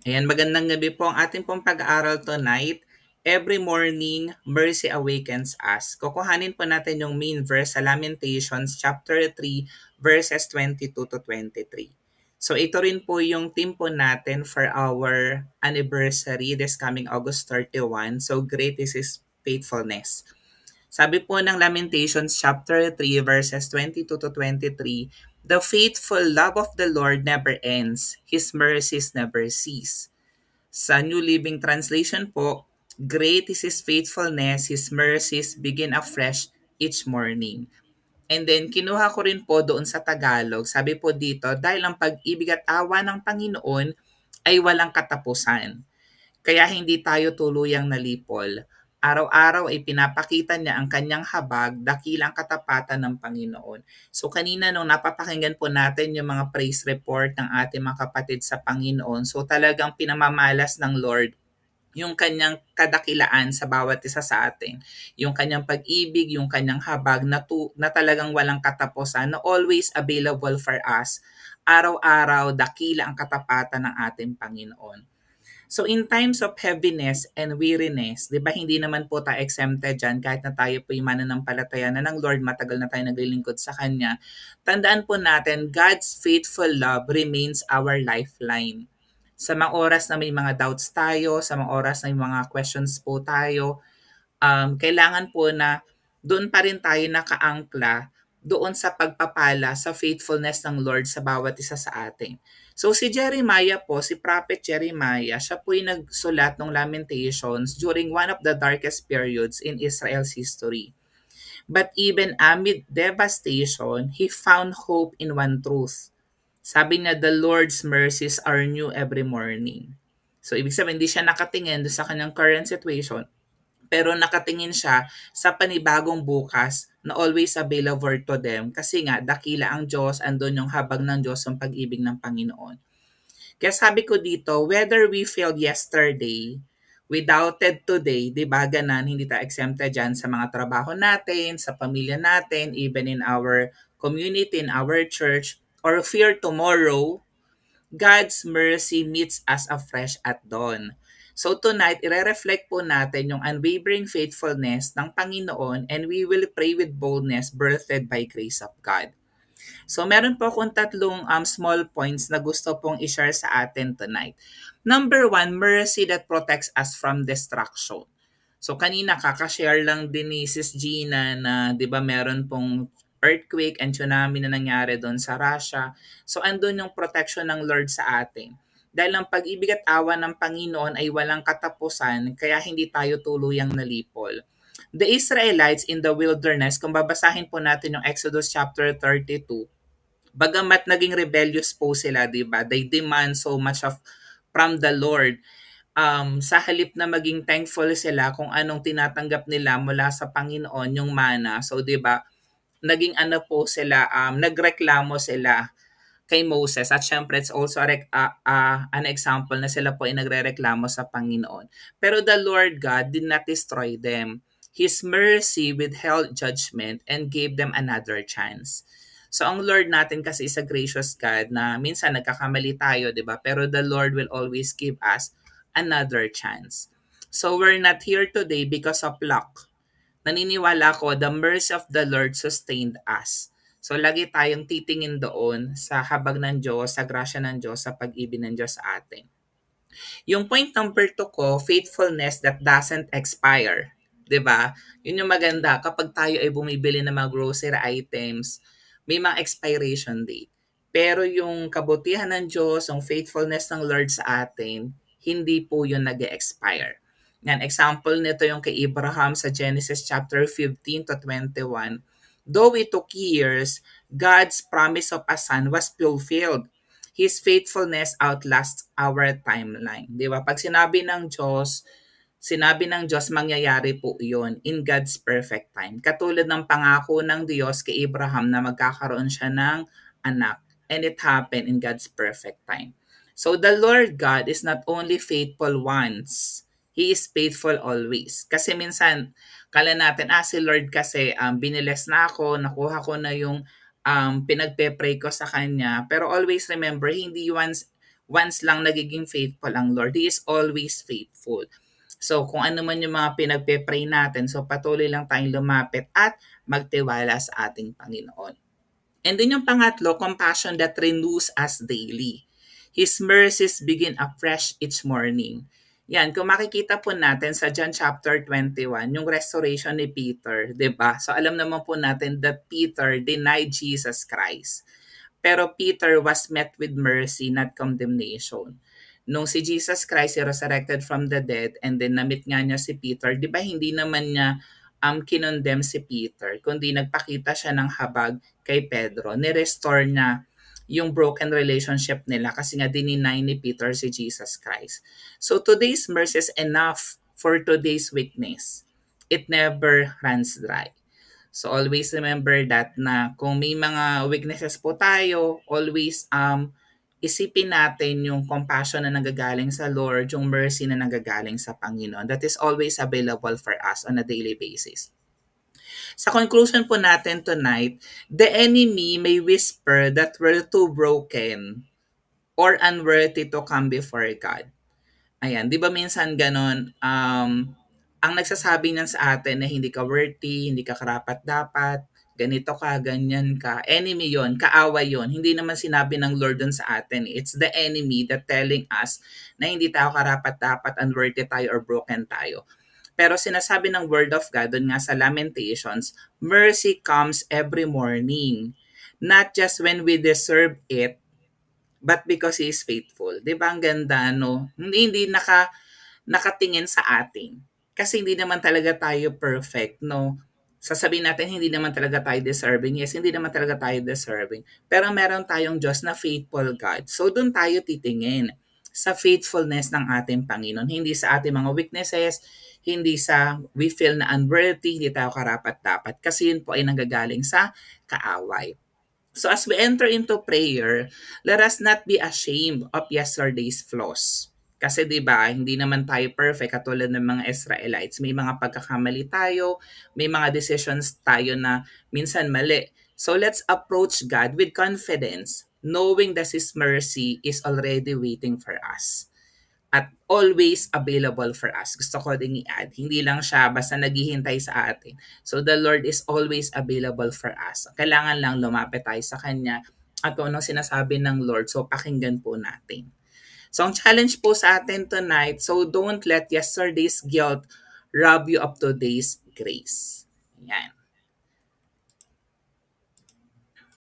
Ayan, magandang gabi po. Ang ating pong pag-aaral tonight, every morning, mercy awakens us. Kukuhanin po natin yung main verse sa Lamentations chapter 3, verses 22 to 23. So ito rin po yung team po natin for our anniversary this coming August 31. So great is His faithfulness. Sabi po ng Lamentations chapter 3 verses 22 to 23, "The faithful love of the Lord never ends. His mercies never cease." Sa New Living Translation po, "Great is His faithfulness, His mercies begin afresh each morning." And then, kinuha ko rin po doon sa Tagalog. Sabi po dito, dahil ang pag-ibig at awa ng Panginoon ay walang katapusan. Kaya hindi tayo tuluyang nalipol. Araw-araw ay pinapakita niya ang kanyang habag, dakilang katapatan ng Panginoon. So kanina nung napapakinggan po natin yung mga praise report ng ating mga kapatid sa Panginoon, so talagang pinamamalas ng Lord yung kanyang kadakilaan sa bawat isa sa atin. Yung kanyang pag-ibig, yung kanyang habag na talagang walang katapusan, na always available for us. Araw-araw, dakila ang katapatan ng ating Panginoon. So in times of heaviness and weariness, 'di ba hindi naman po tayo exempted diyan kahit na tayo po yung mananampalataya na ng Lord, matagal na tayo naglilingkod sa Kanya. Tandaan po natin, God's faithful love remains our lifeline. Sa mga oras na may mga doubts tayo, sa mga oras na may mga questions po tayo, kailangan po na doon pa rin tayo nakaangkla doon sa pagpapala, sa faithfulness ng Lord sa bawat isa sa atin. So si Jeremiah po, si Prophet Jeremiah, siya po yung nagsulat ng Lamentations during one of the darkest periods in Israel's history. But even amid devastation, he found hope in one truth. Sabi niya, the Lord's mercies are new every morning. So ibig sabihin, hindi siya nakatingin doon sa kanyang current situation, pero nakatingin siya sa panibagong bukas na always available to them kasi nga dakila ang Diyos, andun yung habag ng Diyos, ang pag-ibig ng Panginoon. Kaya sabi ko dito, whether we failed yesterday, we doubted today, di ba ganan, hindi tayo exempted dyan sa mga trabaho natin, sa pamilya natin, even in our community, in our church, or fear tomorrow, God's mercy meets us afresh at dawn. So tonight, ire-reflect po natin yung unwavering faithfulness ng Panginoon, and we will pray with boldness birthed by grace of God. So meron po akong tatlong small points na gusto pong i-share sa atin tonight. Number one, mercy that protects us from destruction. So kanina kakashare lang din ni Sis Gina na 'di ba meron pong earthquake and tsunami na nangyari doon sa Russia. So andun yung protection ng Lord sa atin. Dahil ang pag-ibig at awa ng Panginoon ay walang katapusan, kaya hindi tayo tuluyang nalipol. The Israelites in the wilderness, kung babasahin po natin yung Exodus chapter 32, bagamat naging rebellious po sila, 'di ba? They demand so much of from the Lord. Sa halip na maging thankful sila kung anong tinatanggap nila mula sa Panginoon, yung mana. So 'di ba? Naging ano po sila, nagreklamo sila kay Moses, at syempre it's also an example na sila po ay nagrereklamo sa Panginoon. Pero the Lord God did not destroy them. His mercy withheld judgment and gave them another chance. So ang Lord natin kasi is a gracious God na minsan nagkakamali tayo, 'di ba? Pero the Lord will always give us another chance. So we're not here today because of luck. Naniniwala ko, the mercy of the Lord sustained us. So lagi tayong titingin doon sa habag ng Diyos, sa grasya ng Diyos, sa pag-ibig ng Diyos sa atin. Yung point number 2 ko, faithfulness that doesn't expire. 'Di ba? Yun yung maganda kapag tayo ay bumibili ng mga grocery items, may mga expiration date. Pero yung kabutihan ng Diyos, yung faithfulness ng Lord sa atin, hindi po yun nag-expire. Yan, example nito yung kay Abraham sa Genesis chapter 15 to 21. Though it took years, God's promise of a son was fulfilled. His faithfulness outlasts our timeline. Di ba? Pag sinabi ng Diyos, mangyayari po iyon in God's perfect time. Katulad ng pangako ng Diyos kay Abraham na magkakaroon siya ng anak. And it happened in God's perfect time. So the Lord God is not only faithful once, He is faithful always. Kasi minsan, kala natin, si Lord kasi biniles na ako, nakuha ko na yung pinagpe-pray ko sa Kanya. Pero always remember, hindi once once lang nagiging faithful ang Lord. He is always faithful. So kung ano man yung mga pinagpe-pray natin, so patuloy lang tayong lumapit at magtiwala sa ating Panginoon. And then yung pangatlo, compassion that renews us daily. His mercies begin afresh each morning. Yan, kung makikita po natin sa John chapter 21, yung restoration ni Peter, 'di ba? So alam naman po natin that Peter denied Jesus Christ. Pero Peter was met with mercy, not condemnation. Nung si Jesus Christ resurrected from the dead and then na-meet nga niya si Peter, di ba hindi naman niya kinondemn si Peter, kundi nagpakita siya ng habag kay Pedro. Ni-restore niya yung broken relationship nila kasi nga dininay ni Peter si Jesus Christ. So today's mercy is enough for today's weakness. It never runs dry. So always remember that na kung may mga weaknesses po tayo, always isipin natin yung compassion na nagagaling sa Lord, yung mercy na nagagaling sa Panginoon. That is always available for us on a daily basis. Sa conclusion po natin tonight, the enemy may whisper that we're too broken or unworthy to come before God. Ayan, di ba minsan ganon, ang nagsasabi niyan sa atin na hindi ka worthy, hindi ka karapat-dapat, ganito ka, ganyan ka. Enemy yon, kaaway yon. Hindi naman sinabi ng Lord dun sa atin. It's the enemy that telling us na hindi tayo karapat-dapat, unworthy tayo, or broken tayo. Pero sinasabi ng Word of God dun nga sa Lamentations, mercy comes every morning. Not just when we deserve it, but because He is faithful. Di ba ang ganda, no? Hindi nakatingin sa atin. Kasi hindi naman talaga tayo perfect, no? Sasabihin natin, hindi naman talaga tayo deserving. Yes, hindi naman talaga tayo deserving. Pero meron tayong Diyos na faithful God. So, doon tayo titingin sa faithfulness ng ating Panginoon. Hindi sa ating mga weaknesses, hindi sa we feel na unworthy, hindi tayo karapat-dapat. Kasi yun po ay nanggagaling sa kaaway. So as we enter into prayer, let us not be ashamed of yesterday's flaws. Kasi 'di ba, hindi naman tayo perfect katulad ng mga Israelites. May mga pagkakamali tayo, may mga decisions tayo na minsan mali. So let's approach God with confidence, knowing that His mercy is already waiting for us at always available for us. Gusto ko ding i-add, hindi lang siya basta naghihintay sa atin. So the Lord is always available for us. Kailangan lang lumapit tayo sa Kanya at kung anong sinasabi ng Lord, so pakinggan po natin. So ang challenge po sa atin tonight, so don't let yesterday's guilt rob you of today's grace. Yan.